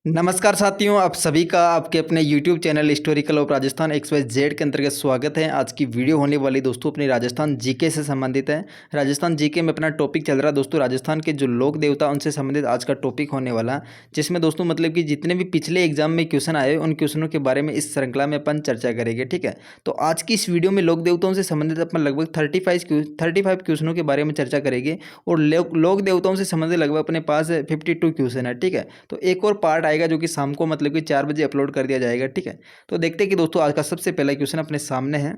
नमस्कार साथियों, आप सभी का आपके अपने YouTube channel historical of Rajasthan XYZ के अंतर्गत स्वागत है। आज की वीडियो होने वाली दोस्तों अपनी राजस्थान जीके से संबंधित है। राजस्थान जीके में अपना टॉपिक चल रहा है दोस्तों, राजस्थान के जो लोक देवता उनसे संबंधित आज का टॉपिक होने वाला है, जिसमें दोस्तों मतलब कि जितने भी पिछले एग्जाम में क्वेश्चन आए उन क्वेश्चनों के बारे में इस श्रृंखला में अपन चर्चा करेंगे। ठीक है, तो आज की इस वीडियो में लोक देवताओं से संबंधित अपन लगभग 35 क्वेश्चनों के बारे में चर्चा करेंगे और लोक देवताओं से संबंधित लगभग अपने पास 52 क्वेश्चन है। ठीक है, तो एक और पार्ट आएगा जो कि शाम को मतलब कि 4 बजे अपलोड कर दिया जाएगा। ठीक है, तो देखते हैं कि दोस्तों आज का सबसे पहला क्वेश्चन अपने सामने है।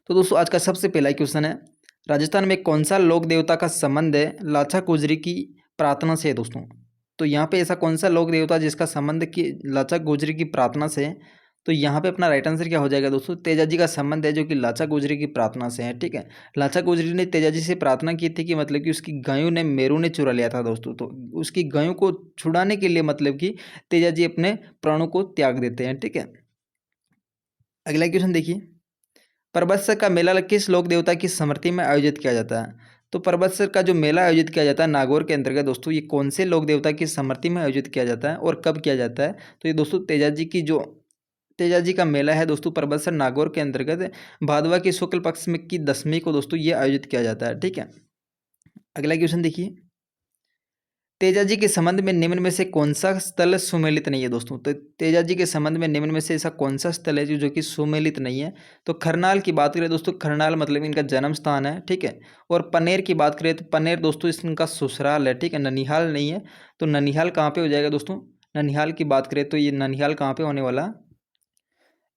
तो दोस्तों आज का सबसे पहला क्वेश्चन है, राजस्थान में कौन सा लोक देवता का संबंध है लाचा गुजरी की प्रार्थना से है दोस्तों। तो यहाँ पे ऐसा कौन सा लोक देवता जिसका संबंध की लाचा गुजरी की प्रार्थना से है। तो यहाँ पे अपना राइट आंसर क्या हो जाएगा दोस्तों, तेजा जी का संबंध है जो कि लाचा गुजरी की प्रार्थना से है। ठीक है, लाचा गुजरी ने तेजा जी से प्रार्थना की थी कि मतलब कि उसकी गायों ने मेरू ने चुरा लिया था दोस्तों, तो उसकी गायों को छुड़ाने के लिए मतलब कि तेजा जी अपने प्राणों को त्याग देते हैं। ठीक है, अगला क्वेश्चन देखिए, परबत्सर का मेला किस लोक देवता की स्मृति में आयोजित किया जाता है। तो परबत्सर का जो मेला आयोजित किया जाता है नागौर के अंतर्गत दोस्तों, ये कौन से लोक देवता की स्मृति में आयोजित किया जाता है और कब किया जाता है। तो ये दोस्तों तेजा जी का मेला है दोस्तों, परबत्सर नागौर के अंतर्गत भादवा की शुक्ल पक्ष में की 10वीं को दोस्तों ये आयोजित किया जाता है। ठीक है, अगला क्वेश्चन देखिए, तेजा जी के संबंध में निम्न में से कौन सा स्थल सुमेलित नहीं है दोस्तों। तो तेजा जी के संबंध में निम्न में से ऐसा कौन सा स्थल है जो कि सुमेलित नहीं है। तो खरनाल की बात करें दोस्तों, खरनाल मतलब इनका जन्म स्थान है। ठीक है, और पनेर की बात करें तो पनेर दोस्तों इनका ससुराल है। ठीक है, ननिहाल नहीं है। तो ननिहाल कहाँ पे हो जाएगा दोस्तों, ननिहाल की बात करें तो ये ननिहाल कहाँ पे होने वाला,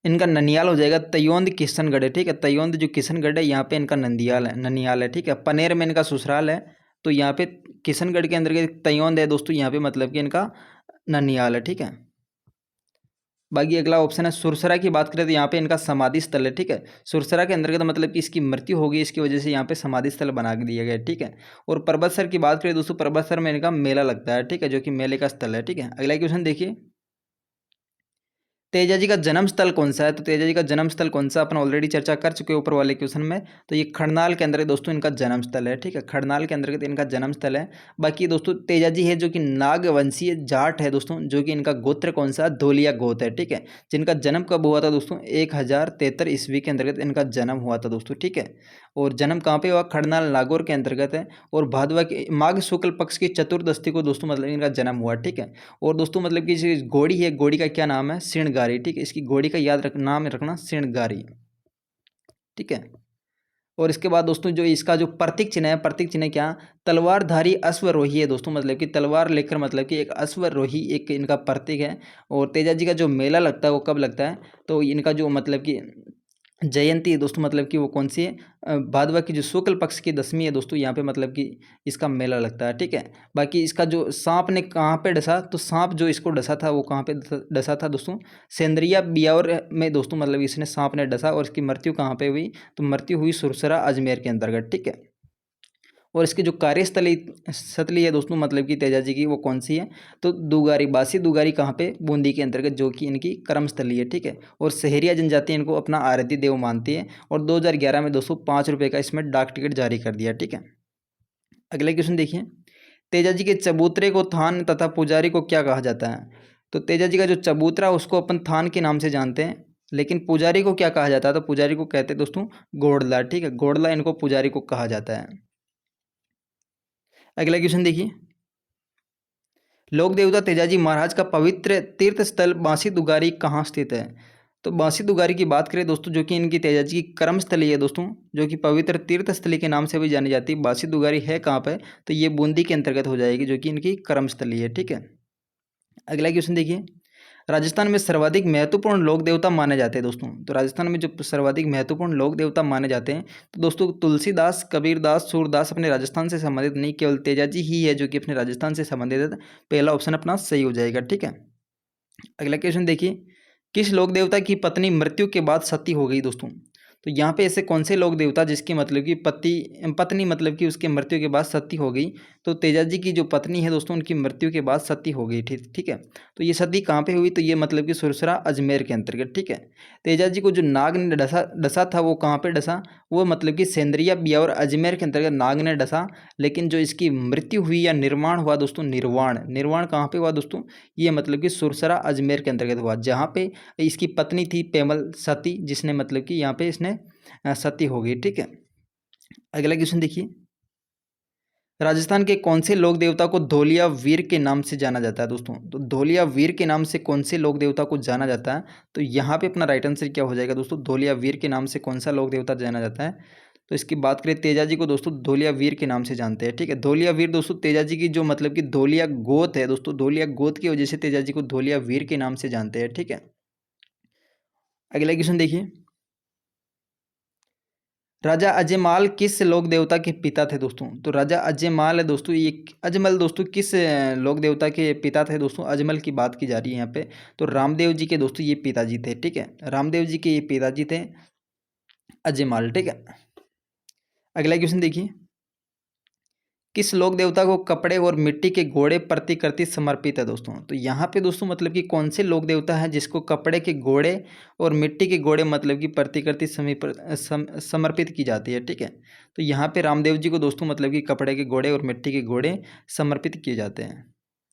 इनका ननियाल हो जाएगा तयोंद किशनगढ़ है। ठीक है, तयोंद जो किशनगढ़ है यहाँ पे इनका नंदियाल है, ननियाल है। ठीक है, पनेर में इनका ससुराल है। तो यहाँ पे किशनगढ़ के अंदर तयोंद है दोस्तों, यहाँ पे मतलब कि इनका ननियाल है। ठीक है, बाकी अगला ऑप्शन है सुरसरा की बात करें तो यहाँ पे इनका समाधि स्थल है। ठीक है, सुरसरा के अंतर्गत मतलब कि इसकी मृत्यु होगी, इसकी वजह से यहाँ पे समाधि स्थल बना दिया गया है। ठीक है, और परबतसर की बात करें दोस्तों, परबतसर में इनका मेला लगता है। ठीक है, जो कि मेले का स्थल है। ठीक है, अगला क्वेश्चन देखिए, तेजा जी का जन्म स्थल कौन सा है। तो तेजा जी का जन्म स्थल कौन सा अपन ऑलरेडी चर्चा कर चुके हैं ऊपर वाले क्वेश्चन में। तो ये खड़नाल के अंदर दोस्तों इनका जन्म स्थल है। ठीक है, खड़नाल के अंतर्गत इनका जन्म स्थल है। बाकी दोस्तों तेजा जी है जो कि नागवंशीय जाट है दोस्तों, जो कि इनका गोत्र कौन सा, धोलिया गोत्र है। ठीक है, जिनका जन्म कब हुआ था दोस्तों, 1073 ईस्वी के अंतर्गत इनका जन्म हुआ था दोस्तों। ठीक है, और जन्म कहाँ पे हुआ, खड़नाल नागौर के अंतर्गत है। और भादवा के माघ शुक्ल पक्ष की चतुर्दशी को दोस्तों मतलब इनका जन्म हुआ। ठीक है, और दोस्तों मतलब कि जो घोड़ी है, घोड़ी का क्या नाम है, सिणगारी। ठीक है, इसकी घोड़ी का नाम रखना सिणगारी। ठीक है, और इसके बाद दोस्तों जो इसका जो प्रतीक चिन्ह है, प्रतीक चिन्ह क्या, तलवारधारी अश्वरोही है दोस्तों, मतलब कि तलवार लेकर मतलब कि एक अश्वरोही एक इनका प्रतीक है। और तेजा जी का जो मेला लगता है वो कब लगता है, तो इनका जो मतलब कि जयंती है दोस्तों, मतलब कि वो कौन सी है, भादवा की जो शुक्ल पक्ष की 10वीं है दोस्तों, यहाँ पे मतलब कि इसका मेला लगता है। ठीक है, बाकी इसका जो सांप ने कहाँ पे डसा, तो सांप जो इसको डसा था वो कहाँ पे डसा था दोस्तों, सेंद्रिया बियावर में दोस्तों, मतलब इसने सांप ने डसा और इसकी मृत्यु कहाँ पे हुई, तो मृत्यु हुई सुरसरा अजमेर के अंतर्गत। ठीक है, और इसकी जो कार्यस्थली सतली है दोस्तों मतलब कि तेजा जी की, वो कौन सी है, तो दुगारी, बासी दुगारी कहाँ पे, बूंदी के अंतर्गत, जो कि इनकी कर्मस्थली है। ठीक है, और सहरिया जनजाति इनको अपना आराध्य देव मानती है। और 2011 में दोस्तों 5 रुपये का इसमें डाक टिकट जारी कर दिया। ठीक है, अगला क्वेश्चन देखिए, तेजा जी के चबूतरे को थान तथा पुजारी को क्या कहा जाता है। तो तेजा जी का जो चबूतरा उसको अपन थान के नाम से जानते हैं, लेकिन पुजारी को क्या कहा जाता है, तो पुजारी को कहते हैं दोस्तों गोड़ला। ठीक है, गोड़ला इनको पुजारी को कहा जाता है। अगला क्वेश्चन देखिए, लोक देवता तेजाजी महाराज का पवित्र तीर्थ स्थल बांसी दुगारी कहाँ स्थित है। तो बांसी दुगारी की बात करें दोस्तों, जो कि इनकी तेजाजी की कर्मस्थली है दोस्तों, जो कि पवित्र तीर्थ स्थली के नाम से भी जानी जाती है। बांसी दुगारी है कहाँ पे, तो ये बूंदी के अंतर्गत हो जाएगी, जो कि इनकी कर्मस्थली है। ठीक है, अगला क्वेश्चन देखिए, राजस्थान में सर्वाधिक महत्वपूर्ण लोक देवता माने जाते हैं दोस्तों। तो राजस्थान में जो सर्वाधिक महत्वपूर्ण लोक देवता माने जाते हैं, तो दोस्तों तुलसीदास, कबीरदास, सूरदास अपने राजस्थान से संबंधित नहीं, केवल तेजाजी ही है जो कि अपने राजस्थान से संबंधित है। पहला ऑप्शन अपना सही हो जाएगा। ठीक है, अगला क्वेश्चन देखिए, किस लोक देवता की पत्नी मृत्यु के बाद सती हो गई दोस्तों। तो यहाँ पे ऐसे कौन से लोक देवता जिसकी मतलब कि पत्नी मतलब कि उसके मृत्यु के बाद सती हो गई। तो तेजा जी की जो पत्नी है दोस्तों, उनकी मृत्यु के बाद सती हो गई, ठीक ठीक है। तो ये सती कहाँ पे हुई, तो ये मतलब कि सुरसरा अजमेर के अंतर्गत, ठीक है। तेजा जी को जो नाग ने डसा डसा था वो कहाँ पे डसा, वो मतलब कि सेंद्रिया बिया और अजमेर के अंतर्गत नाग ने डसा। लेकिन जो इसकी मृत्यु हुई या निर्वाण हुआ दोस्तों, निर्वाण निर्वाण कहाँ पे हुआ दोस्तों, ये मतलब कि सुरसरा अजमेर के अंतर्गत हुआ, जहाँ पे इसकी पत्नी थी पेमल सती, जिसने मतलब कि यहाँ पे इसने सती हो गई, ठीक है। अगला क्वेश्चन देखिए, राजस्थान के कौन से लोक देवता को धोलिया वीर के नाम से जाना जाता है दोस्तों। तो धोलिया वीर के नाम से कौन से लोक देवता को जाना जाता है, तो यहाँ पे अपना राइट आंसर क्या हो जाएगा दोस्तों, धोलिया वीर के नाम से कौन सा लोक देवता जाना जाता है। तो इसकी बात करें तेजा जी को दोस्तों, धोलिया वीर के नाम से जानते हैं, ठीक है। धोलिया वीर दोस्तों तेजा जी की जो मतलब कि धोलिया गोत है दोस्तों, धोलिया गोत की वजह से तेजा जी को धोलिया वीर के नाम से जानते हैं, ठीक है। अगला क्वेश्चन देखिए, राजा अजयमाल किस लोक देवता के पिता थे दोस्तों। तो राजा अजयमाल है दोस्तों, ये अजमल दोस्तों किस लोक देवता के पिता थे दोस्तों, अजमल की बात की जा रही है यहाँ पे। तो रामदेव जी के दोस्तों ये पिताजी थे, ठीक है। रामदेव जी के ये पिताजी थे अजयमाल, ठीक है। अगला क्वेश्चन देखिए, किस लोक देवता को कपड़े और मिट्टी के घोड़े प्रतिकृति समर्पित है दोस्तों। तो यहाँ पे दोस्तों मतलब कि कौन से लोक देवता है जिसको कपड़े के घोड़े और मिट्टी के घोड़े मतलब कि प्रतिकृति समर्पित की जाती है, ठीक है। तो यहाँ पे रामदेव जी को दोस्तों मतलब कि कपड़े के घोड़े और मिट्टी के घोड़े समर्पित किए जाते हैं।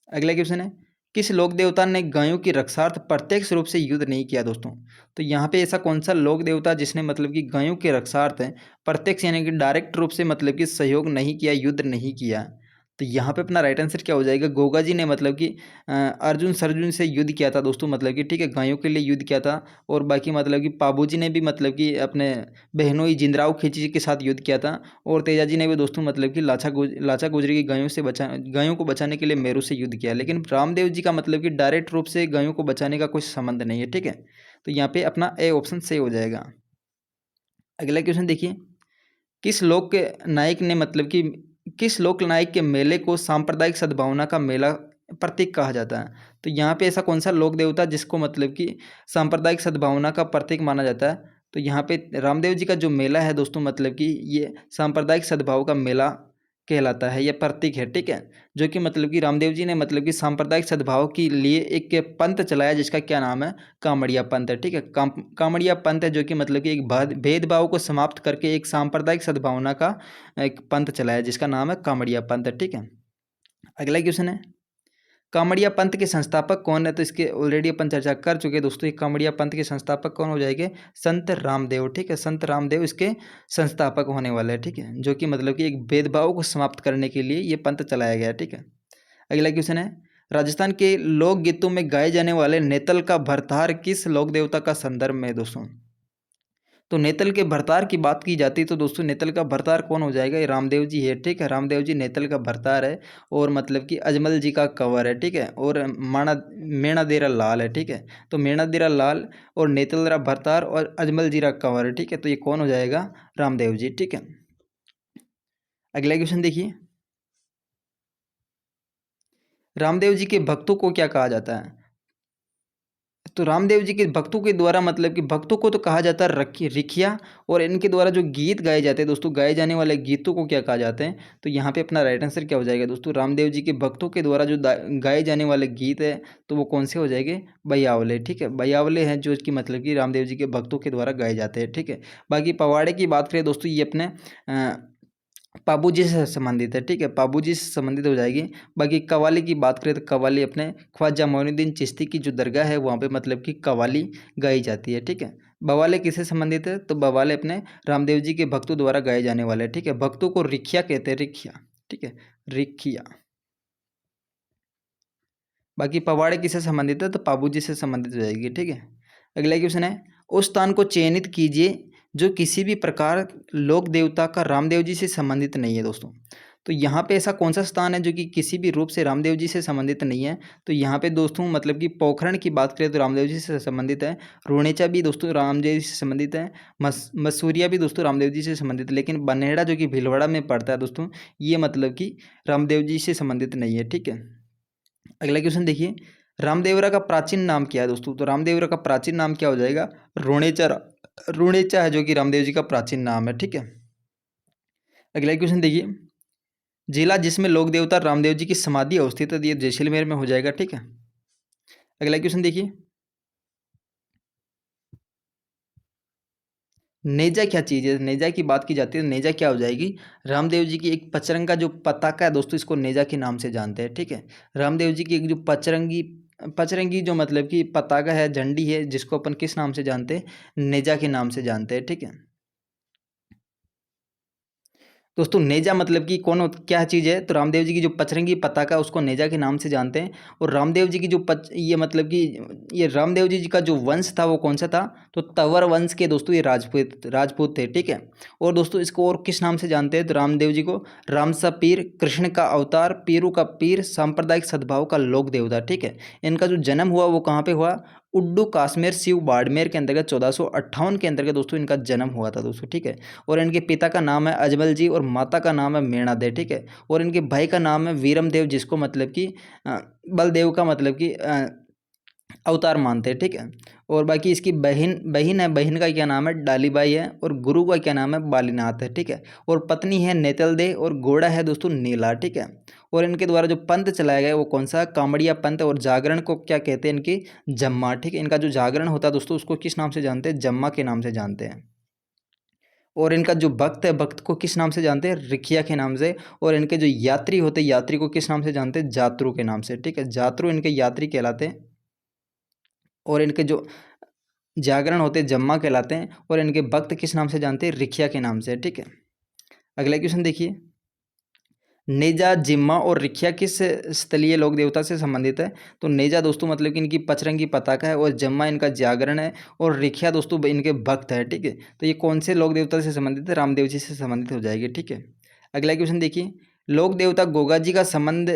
अगला क्वेश्चन है, किस लोक देवता ने गायों की रक्षार्थ प्रत्यक्ष रूप से युद्ध नहीं किया दोस्तों। तो यहाँ पे ऐसा कौन सा लोक देवता जिसने मतलब कि गायों के रक्षार्थ है प्रत्यक्ष यानी कि डायरेक्ट रूप से मतलब कि सहयोग नहीं किया, युद्ध नहीं किया। तो यहाँ पे अपना राइट आंसर क्या हो जाएगा, गोगा जी ने मतलब कि अर्जुन सरजुन से युद्ध किया था दोस्तों, मतलब कि ठीक है, गायों के लिए युद्ध किया था। और बाकी मतलब कि पाबू जी ने भी मतलब कि अपने बहनोई जिंदराव खींची जी के साथ युद्ध किया था। और तेजा जी ने भी दोस्तों मतलब कि लाचा गुजरी की गायों को बचाने के लिए मेरू से युद्ध किया। लेकिन रामदेव जी का मतलब कि डायरेक्ट रूप से गायों को बचाने का कोई संबंध नहीं है, ठीक है। तो यहाँ पे अपना ए ऑप्शन सही हो जाएगा। अगला क्वेश्चन देखिए, किस लोक के नायक ने मतलब कि किस लोक नायक के मेले को सांप्रदायिक सद्भावना का मेला प्रतीक कहा जाता है। तो यहाँ पे ऐसा कौन सा लोक देवता जिसको मतलब कि सांप्रदायिक सद्भावना का प्रतीक माना जाता है। तो यहाँ पे रामदेव जी का जो मेला है दोस्तों मतलब कि ये सांप्रदायिक सद्भाव का मेला कहलाता है, यह प्रतीक है, ठीक है। जो कि मतलब कि रामदेव जी ने मतलब कि सांप्रदायिक सद्भाव के लिए एक पंथ चलाया जिसका क्या नाम है, कामड़िया पंथ है, ठीक है। कामड़िया पंथ है जो कि मतलब कि एक भेदभाव को समाप्त करके एक सांप्रदायिक सद्भावना का एक पंथ चलाया जिसका नाम है कामड़िया पंथ है, ठीक है। अगला क्वेश्चन है, कामड़िया पंथ के संस्थापक कौन है। तो इसके ऑलरेडी अपन चर्चा कर चुके हैं दोस्तों, कामड़िया पंथ के संस्थापक कौन हो जाएंगे, संत रामदेव, ठीक है। संत रामदेव इसके संस्थापक होने वाले हैं, ठीक है। जो कि मतलब कि एक भेदभाव को समाप्त करने के लिए ये पंथ चलाया गया है, ठीक है। अगला क्वेश्चन है, राजस्थान के लोकगीतों में गाए जाने वाले नेतल का भरतार किस लोक देवता का संदर्भ में है दोस्तों। तो नेतल के भरतार की बात की जाती है तो दोस्तों नेतल का भरतार कौन हो जाएगा, ये रामदेव जी है, ठीक है। रामदेव जी नेतल का भरतार है और मतलब कि अजमल जी का कंवर है, ठीक है। और माणा मेणा देरा लाल है, ठीक है। तो मेणा देरा लाल और नेतल रा भरतार और अजमल जी रा कंवर है, ठीक है। तो ये कौन हो जाएगा, रामदेव जी, ठीक है। अगला क्वेश्चन देखिए, रामदेव जी के भक्तों को क्या कहा जाता है। तो रामदेव जी के भक्तों के द्वारा मतलब कि भक्तों को तो कहा जाता है रिखिया। और इनके द्वारा जो गीत गाए जाते हैं दोस्तों, गाए जाने वाले गीतों को क्या कहा जाते हैं। तो यहाँ पे अपना राइट आंसर क्या हो जाएगा दोस्तों, रामदेव जी के भक्तों के द्वारा जो गाए जाने वाले गीत है तो वो कौन से हो जाएंगे, बयावले, ठीक है। बयावले हैं जो कि मतलब कि रामदेव जी के भक्तों के द्वारा गाए जाते हैं, ठीक है। बाकी पवाड़े की बात करें दोस्तों, ये अपने पाबू जी से संबंधित है, ठीक है। पाबू जी से संबंधित हो जाएगी। बाकी कव्वाली की बात करें तो कव्वाली अपने ख्वाजा मोइनुद्दीन चिश्ती की जो दरगाह है वहाँ पे मतलब कि कव्वाली गाई जाती है, ठीक है। बवाले किससे संबंधित है, तो बवाले अपने रामदेव जी के भक्तों द्वारा गाए जाने वाले हैं, ठीक है। भक्तों को रिखिया कहते हैं, रिखिया, ठीक है, रिखिया। बाकी पवाड़े किससे संबंधित है, तो पाबू जी से संबंधित हो जाएगी, ठीक है। अगला क्वेश्चन है, उस स्थान को चयनित कीजिए जो किसी भी प्रकार लोक देवता का रामदेव जी से संबंधित नहीं है दोस्तों। तो यहाँ पे ऐसा कौन सा स्थान है जो कि किसी भी रूप से रामदेव जी से संबंधित नहीं है। तो यहाँ पे दोस्तों मतलब कि पोखरण की बात करें तो रामदेव जी से संबंधित है। रोणेचा भी दोस्तों रामदेव जी से संबंधित है। मसूरिया भी दोस्तों रामदेव जी से संबंधित है। लेकिन बनेड़ा जो कि भीलवाड़ा में पड़ता है दोस्तों, ये मतलब कि रामदेव जी से संबंधित नहीं है, ठीक है। अगला क्वेश्चन देखिए, रामदेवरा का प्राचीन नाम क्या है दोस्तों। तो रामदेवरा का प्राचीन नाम क्या हो जाएगा, रोणेचा रुणेचा है जो कि रामदेव जी का प्राचीन नाम है। ठीक है, अगला क्वेश्चन देखिए, जिला जिसमें लोक देवता रामदेव जी की समाधि अवस्थित है, ये जैसलमेर में हो जाएगा। ठीक है, अगला क्वेश्चन देखिए, नेजा क्या चीज़ है? नेजा की बात की जाती है, नेजा क्या हो जाएगी? रामदेव जी की एक पचरंगा जो पताका है दोस्तों, इसको नेजा के नाम से जानते हैं। ठीक है, रामदेव जी की एक जो पचरंगी पचरंगी जो मतलब कि पताका है, झंडी है, जिसको अपन किस नाम से जानते हैं? नेजा के नाम से जानते हैं। ठीक है दोस्तों, नेजा मतलब कि क्या चीज़ है? तो रामदेव जी की जो पचरंगी पताका है, उसको नेजा के नाम से जानते हैं। और रामदेव जी की जो ये मतलब कि ये रामदेव जी का जो वंश था वो कौन सा था? तो तंवर वंश के दोस्तों ये राजपूत थे। ठीक है, और दोस्तों इसको और किस नाम से जानते हैं? तो रामदेव जी को रामसा पीर, कृष्ण का अवतार, पीरू का पीर, सांप्रदायिक सद्भाव का लोक देवता। ठीक है, इनका जो जन्म हुआ वो कहाँ पे हुआ? उड्डू काश्मीर शिव बाड़मेर के अंतर्गत 1458 के अंतर्गत दोस्तों इनका जन्म हुआ था दोस्तों। ठीक है, और इनके पिता का नाम है अजमल जी और माता का नाम है मेणा दे। ठीक है, और इनके भाई का नाम है वीरम देव, जिसको मतलब कि बलदेव का मतलब कि अवतार मानते हैं। ठीक है, और बाकी इसकी बहन बहन है, बहन का क्या नाम है? डालीबाई है, और गुरु का क्या नाम है? बालीनाथ है। ठीक है, और पत्नी है नेतल दे, और घोड़ा है दोस्तों नीला। ठीक है, और इनके द्वारा जो पंथ चलाया गया वो कौन सा? कांवड़िया पंथ। और जागरण को क्या कहते हैं? इनकी जम्मा। ठीक है, इनका जो जागरण होता है दोस्तों, उसको किस नाम से जानते हैं? जम्मा के नाम से जानते हैं। और इनका जो भक्त है, भक्त को किस नाम से जानते हैं? रिखिया के नाम से। और इनके जो यात्री होते हैं, यात्री को किस नाम से जानते हैं? जात्रु के नाम से। ठीक है, जात्रु इनके यात्री कहलाते हैं। और इनके जो जागरण होते हैं जम्मा कहलाते हैं। और इनके भक्त किस नाम से जानते हैं? रिखिया के नाम से। ठीक है, अगला क्वेश्चन देखिए, नेजा, जिम्मा और रिखिया किस स्थलीय लोक देवता से संबंधित है? तो नेजा दोस्तों मतलब कि इनकी पचरंगी पताका है, और जम्मा इनका जागरण है, और रिखिया दोस्तों इनके भक्त है। ठीक है, तो ये कौन से लोक देवता से संबंधित है? रामदेव जी से संबंधित हो जाएगी। ठीक है, अगला क्वेश्चन देखिए, लोक देवता गोगा जी का संबंध,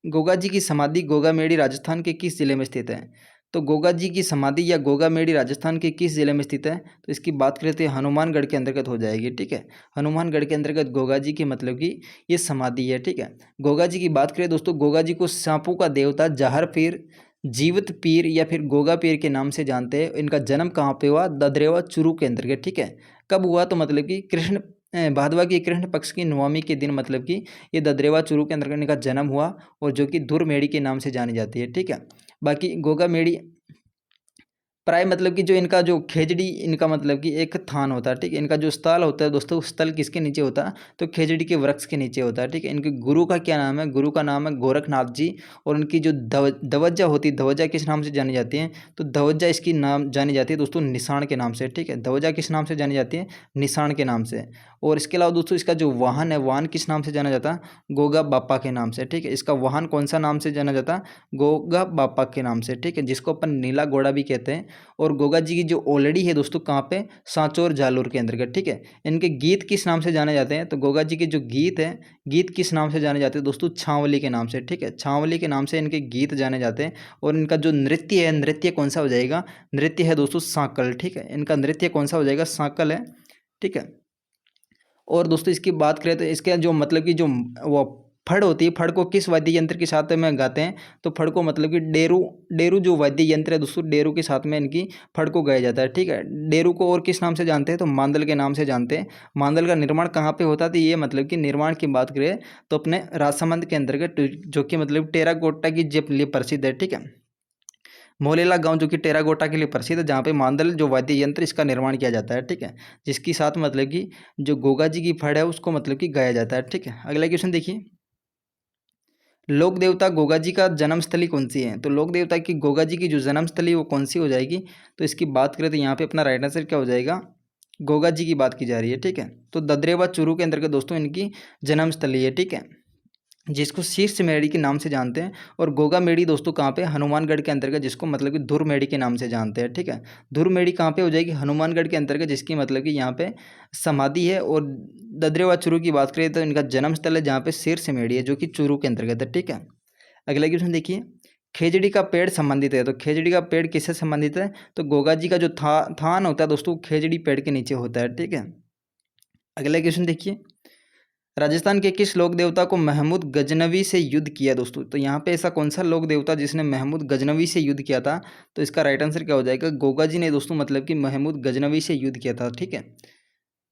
गोगा जी की समाधि गोगा मेड़ी राजस्थान के किस जिले में स्थित है? तो गोगा जी की समाधि या गोगा मेड़ी राजस्थान के किस जिले में स्थित है? तो इसकी बात करें तो ये हनुमानगढ़ के अंतर्गत हो जाएगी। ठीक है, हनुमानगढ़ के अंतर्गत गोगा जी की मतलब कि ये समाधि है। ठीक है, गोगा जी की बात करें दोस्तों, गोगा जी को सांपों का देवता, जहर पीर, जीवित पीर या फिर गोगा पीर के नाम से जानते हैं। इनका जन्म कहाँ पे हुआ? ददरेवा चुरू के अंतर्गत। ठीक है, कब हुआ? तो मतलब कि भादवा की कृष्ण पक्ष की नवमी के दिन मतलब कि ये ददरेवा चुरू के अंतर्गत इनका जन्म हुआ, और जो कि धुर मेड़ी के नाम से जानी जाती है। ठीक है, बाकी गोगा मेड़ी प्राय मतलब कि जो इनका जो खेजड़ी, इनका मतलब कि एक थान होता है। ठीक है, इनका जो स्थल होता है दोस्तों, स्थल किसके नीचे होता है? तो खेजड़ी के वृक्ष के नीचे होता है। ठीक है, इनके गुरु का क्या नाम है? गुरु का नाम है गोरखनाथ जी। और इनकी जो धवज्जा होती है, धवज्जा किस नाम से जानी जाती है? तो धवज्जा इसकी नाम जानी जाती है दोस्तों निशान के नाम से। ठीक है, धवज्जा किस नाम से जानी जाती है? निशान के नाम से। और इसके अलावा दोस्तों इसका जो वाहन है, वाहन किस नाम से जाना जाता है? गोगा बापा के नाम से। ठीक है, इसका वाहन कौन सा नाम से जाना जाता है? गोगा बापा के नाम से। ठीक है, जिसको अपन नीला घोड़ा भी कहते हैं। और गोगा जी की जो ओलड़ी है दोस्तों कहाँ पे? सांचौर जालोर के अंतर्गत। ठीक है, इनके गीत किस नाम से जाने जाते हैं? तो गोगा जी के जो गीत हैं, गीत किस नाम से जाने जाते हैं दोस्तों? छावली के नाम से। ठीक है, छावली के नाम से इनके गीत जाने जाते हैं। और इनका जो नृत्य है, नृत्य कौन सा हो जाएगा? नृत्य है दोस्तों सांकल। ठीक है, इनका नृत्य कौन सा हो जाएगा? सांकल है। ठीक है, और दोस्तों इसकी बात करें तो इसके जो मतलब कि जो वो फड़ होती है, फड़ को किस वाद्य यंत्र के साथ में गाते हैं? तो फड़ को मतलब कि डेरू, डेरू जो वाद्य यंत्र है दोस्तों, डेरू के साथ में इनकी फड़ को गाया जाता है। ठीक है, डेरू को और किस नाम से जानते हैं? तो मांदल के नाम से जानते हैं। मांदल का निर्माण कहाँ पे होता था? ये मतलब कि निर्माण की बात करें तो अपने राजसमंद के अंतर्गत, जो कि मतलब टेराकोटा की जे लिए प्रसिद्ध है। ठीक है, मोलेला गांव जो कि टेराकोटा के लिए प्रसिद्ध है, जहाँ पे मांदल जो वाद्य यंत्र इसका निर्माण किया जाता है। ठीक है, जिसके साथ मतलब कि जो गोगा जी की फड़ है उसको मतलब कि गाया जाता है। ठीक है, अगला क्वेश्चन देखिए, लोक देवता गोगा जी का जन्मस्थली कौन सी है? तो लोक देवता की गोगा जी की जो जन्मस्थली वो कौन सी हो जाएगी? तो इसकी बात करें तो यहाँ पे अपना राइट आंसर क्या हो जाएगा? गोगा जी की बात की जा रही है। ठीक है, तो ददरेवा चूरू के अंतर्गत दोस्तों इनकी जन्मस्थली है। ठीक है, जिसको शीर्ष मेड़ी के नाम से जानते हैं। और गोगा मेड़ी दोस्तों कहाँ पे? हनुमानगढ़ के अंतर्गत, जिसको मतलब कि धुर मेड़ी के नाम से जानते हैं। ठीक है, धुर मेड़ी कहाँ पे हो जाएगी? हनुमानगढ़ के अंतर्गत, जिसकी मतलब कि यहाँ पे समाधि है। और ददरेवा चूरू की बात करें तो इनका जन्म स्थल है जहाँ पे शीर्ष मेड़ी है, जो कि चूरू के अंतर्गत है। ठीक है, अगला क्वेश्चन देखिए, खेजड़ी का पेड़ संबंधित है। तो खेजड़ी का पेड़ किससे संबंधित है? तो गोगा जी का जो थान होता है दोस्तों, खेजड़ी पेड़ के नीचे होता है। ठीक है, अगला क्वेश्चन देखिए, राजस्थान के किस लोक देवता को महमूद गजनवी से युद्ध किया दोस्तों? तो यहाँ पे ऐसा कौन सा लोक देवता जिसने महमूद गजनवी से युद्ध किया था? तो इसका राइट आंसर क्या हो जाएगा? गोगा जी ने दोस्तों मतलब कि महमूद गजनवी से युद्ध किया था। ठीक है,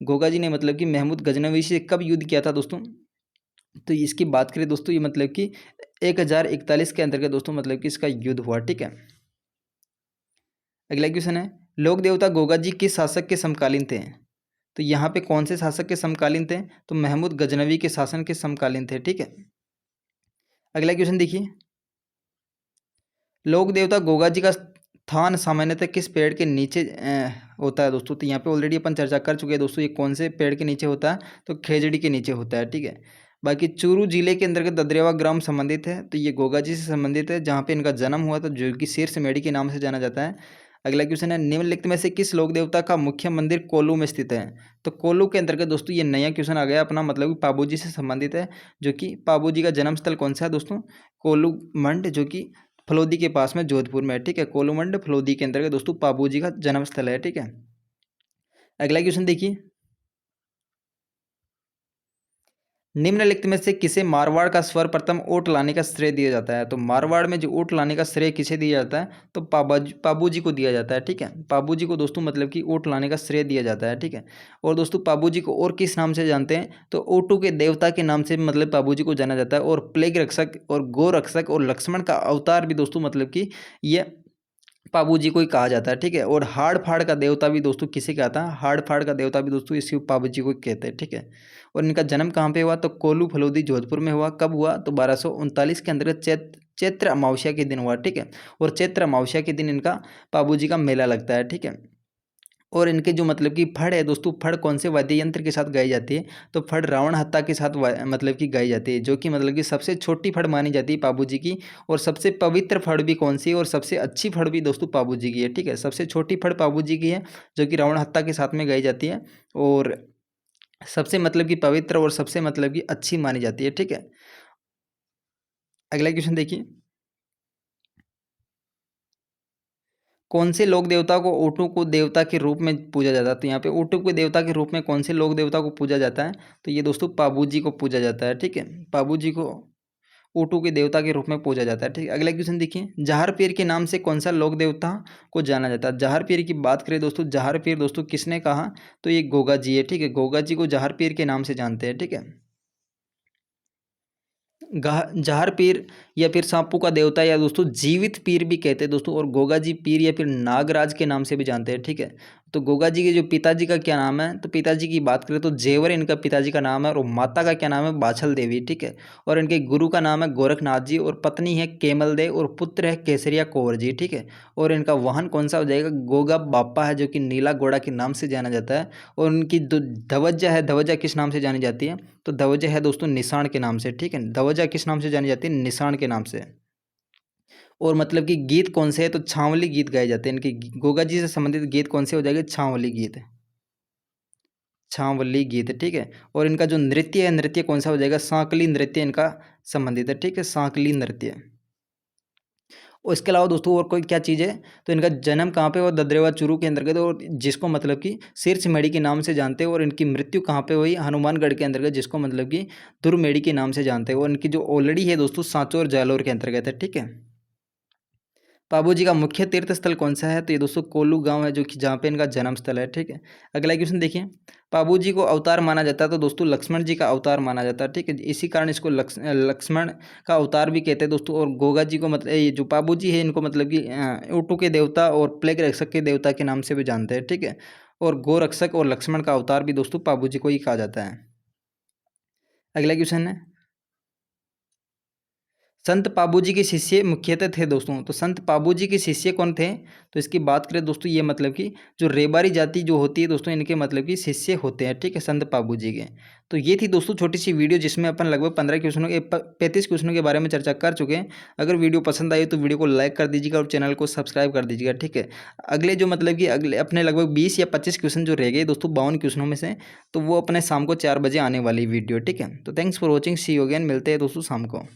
गोगा जी ने मतलब कि महमूद गजनवी से कब युद्ध किया था दोस्तों? तो इसकी बात करें दोस्तों, ये मतलब कि 1041 के अंतर्गत दोस्तों मतलब कि इसका युद्ध हुआ। ठीक है, अगला क्वेश्चन है, लोक देवता गोगा जी किस शासक के समकालीन थे? तो यहाँ पे कौन से शासक के समकालीन थे? तो महमूद गजनवी के शासन के समकालीन थे। ठीक है, अगला क्वेश्चन देखिए, लोक देवता गोगा जी का स्थान सामान्यतः किस पेड़ के नीचे होता है दोस्तों? तो यहाँ पे ऑलरेडी अपन चर्चा कर चुके हैं दोस्तों, ये कौन से पेड़ के नीचे होता है? तो खेजड़ी के नीचे होता है। ठीक है, बाकी चूरू जिले के अंतर्गत ददरेवा ग्राम संबंधित है, तो ये गोगा जी से संबंधित है जहाँ पे इनका जन्म हुआ था, जो कि शीर्ष मेढ़ी के नाम से जाना जाता है। अगला क्वेश्चन है, निम्नलिखित में से किस लोक देवता का मुख्य मंदिर कोल्लू में स्थित है? तो कोल्लू के अंतर्गत दोस्तों ये नया क्वेश्चन आ गया अपना, मतलब कि पाबू जी से संबंधित है, जो कि पाबू जी का जन्म स्थल कौन सा है दोस्तों? कोल्लू मंड, जो कि फलोदी के पास में जोधपुर में है। ठीक है, कोल्लू मंड फलोदी के अंतर्गत दोस्तों पाबू जी का जन्म स्थल है। ठीक है, अगला क्वेश्चन देखिए, निम्नलिखित में से किसे मारवाड़ का सर्वप्रथम ऊँट लाने का श्रेय दिया जाता है? तो मारवाड़ में जो ऊँट लाने का श्रेय किसे दिया जाता है? तो पाबू जी को दिया जाता है। ठीक है, पाबू जी को दोस्तों मतलब कि ऊँट लाने का श्रेय दिया जाता है। ठीक है, और दोस्तों पाबू जी को और किस नाम से जानते हैं? तो ऊँटों के देवता के नाम से मतलब पाबू जी को जाना जाता है, और प्लेग रक्षक और गो रक्षक और लक्ष्मण का अवतार भी दोस्तों मतलब कि ये पाबू जी को ही कहा जाता है। ठीक है, और हाड़ फाड़ का देवता भी दोस्तों किसे कहता है? हाड़ फाड़ का देवता भी दोस्तों इसी पाबू जी को ही कहते हैं। ठीक है, और इनका जन्म कहाँ पे हुआ? तो कोल्लू फलोदी जोधपुर में हुआ। कब हुआ? तो 1239 के अंतर्गत चैत्र अमावस्या के दिन हुआ। ठीक है, और चैत्र अमावस्या के दिन इनका पाबू जी का मेला लगता है। ठीक है, और इनके जो मतलब कि फड़ है दोस्तों, फड़ कौन से वाद्य यंत्र के साथ गाई जाती है? तो फड़ रावण हत्ता के साथ मतलब कि गाई जाती है, जो कि मतलब कि सबसे छोटी फड़ मानी जाती है पाबू जी की। और सबसे पवित्र फड़ भी कौन सी है? और सबसे अच्छी फड़ भी दोस्तों पाबू जी की है। ठीक है, सबसे छोटी फड़ पाबू जी की है, जो कि रावण हत्ता के साथ में गाई जाती है, और सबसे मतलब कि पवित्र और सबसे मतलब कि अच्छी मानी जाती है। ठीक है, अगला क्वेश्चन देखिए, कौन से लोक देवता को ओटू को देवता के रूप में पूजा जाता है? तो यहाँ पे ओटू के देवता के रूप में कौन से लोक देवता को पूजा जाता है? तो ये दोस्तों पाबू जी को पूजा जाता है। ठीक है, पाबू जी को ओटू के देवता के रूप में पूजा जाता है। ठीक है, अगला क्वेश्चन देखिए, जहार पीर के नाम से कौन सा लोक देवता को जाना जाता है? जहार पीर की बात करें दोस्तों, जहार पीर दोस्तों किसने कहा? तो ये गोगा जी है। ठीक है, गोगा जी को जहार पीर के नाम से जानते हैं। ठीक है, जहार पीर या फिर सांपू का देवता, या दोस्तों जीवित पीर भी कहते हैं दोस्तों, और गोगा जी पीर या फिर नागराज के नाम से भी जानते हैं। ठीक है, तो गोगा जी के जो पिताजी का क्या नाम है? तो पिताजी की बात करें तो जेवर इनका पिताजी का नाम है, और माता का क्या नाम है? बाछल देवी। ठीक है, और इनके गुरु का नाम है गोरखनाथ जी, और पत्नी है केमल देव, और पुत्र है केसरिया कौर जी। ठीक है, और इनका वाहन कौन सा हो जाएगा? गोगा बापा है, जो कि नीला घोड़ा के नाम से जाना जाता है। और उनकी धवज्जा है, धवज्जा किस नाम से जानी जाती है? तो धवज्जा है दोस्तों निशान के नाम से। ठीक है, धवज्जा किस नाम से जानी जाती है? निशान के नाम से। और मतलब कि गीत कौन से है? तो छावली गीत गाए जाते हैं इनके। गोगा जी से संबंधित गीत कौन से हो जाएंगे? छावली गीत, छावली गीत। ठीक है, और इनका जो नृत्य है, नृत्य कौन सा हो जाएगा? सांकली नृत्य इनका संबंधित है। ठीक है, सांकली नृत्य। और इसके अलावा दोस्तों और कोई क्या चीज़ है? तो इनका जन्म कहाँ पे हुआ? ददरेवा चूरू के अंतर्गत, और जिसको मतलब कि शीर्ष मेढ़ी के नाम से जानते हैं। और इनकी मृत्यु कहाँ पे हुई? हनुमानगढ़ के अंतर्गत, जिसको मतलब कि ध्रुव मेढ़ी के नाम से जानते हैं। और इनकी जो ऑलरेडी है दोस्तों सांचौर जालौर के अंतर्गत है। ठीक है, पाबू जी का मुख्य तीर्थ स्थल कौन सा है? तो ये दोस्तों कोल्लू गांव है, जो कि जहाँ पे इनका जन्म स्थल है। ठीक है, अगला क्वेश्चन देखिए, पाबू जी को अवतार माना जाता है, तो दोस्तों लक्ष्मण जी का अवतार माना जाता है। ठीक है, इसी कारण इसको लक्ष्मण का अवतार भी कहते हैं दोस्तों। और गोगा जी को मतलब ये जो पाबू जी है इनको मतलब कि ऊँटों के देवता और प्लेग रक्षक के देवता के नाम से भी जानते हैं। ठीक है, और गो रक्षक और लक्ष्मण का अवतार भी दोस्तों पाबू जी को ही कहा जाता है। अगला क्वेश्चन है, संत पाबूजी के शिष्य मुख्यतः थे दोस्तों। तो संत पाबूजी के शिष्य कौन थे? तो इसकी बात करें दोस्तों, ये मतलब कि जो रेबारी जाति जो होती है दोस्तों, इनके मतलब कि शिष्य होते हैं। ठीक है, संत पाबूजी के। तो ये थी दोस्तों छोटी सी वीडियो, जिसमें अपन लगभग 15 क्वेश्चनों के 35 क्वेश्चनों के बारे में चर्चा कर चुके हैं। अगर वीडियो पसंद आई तो वीडियो को लाइक कर दीजिएगा और चैनल को सब्सक्राइब कर दीजिएगा। ठीक है, अगले जो मतलब कि अगले अपने लगभग 20 या 25 क्वेश्चन जो रह गए दोस्तों 52 क्वेश्चनों में से, तो वो अपने शाम को 4 बजे आने वाली वीडियो। ठीक है, तो thanks for watching, see you again, मिलते हैं दोस्तों शाम को।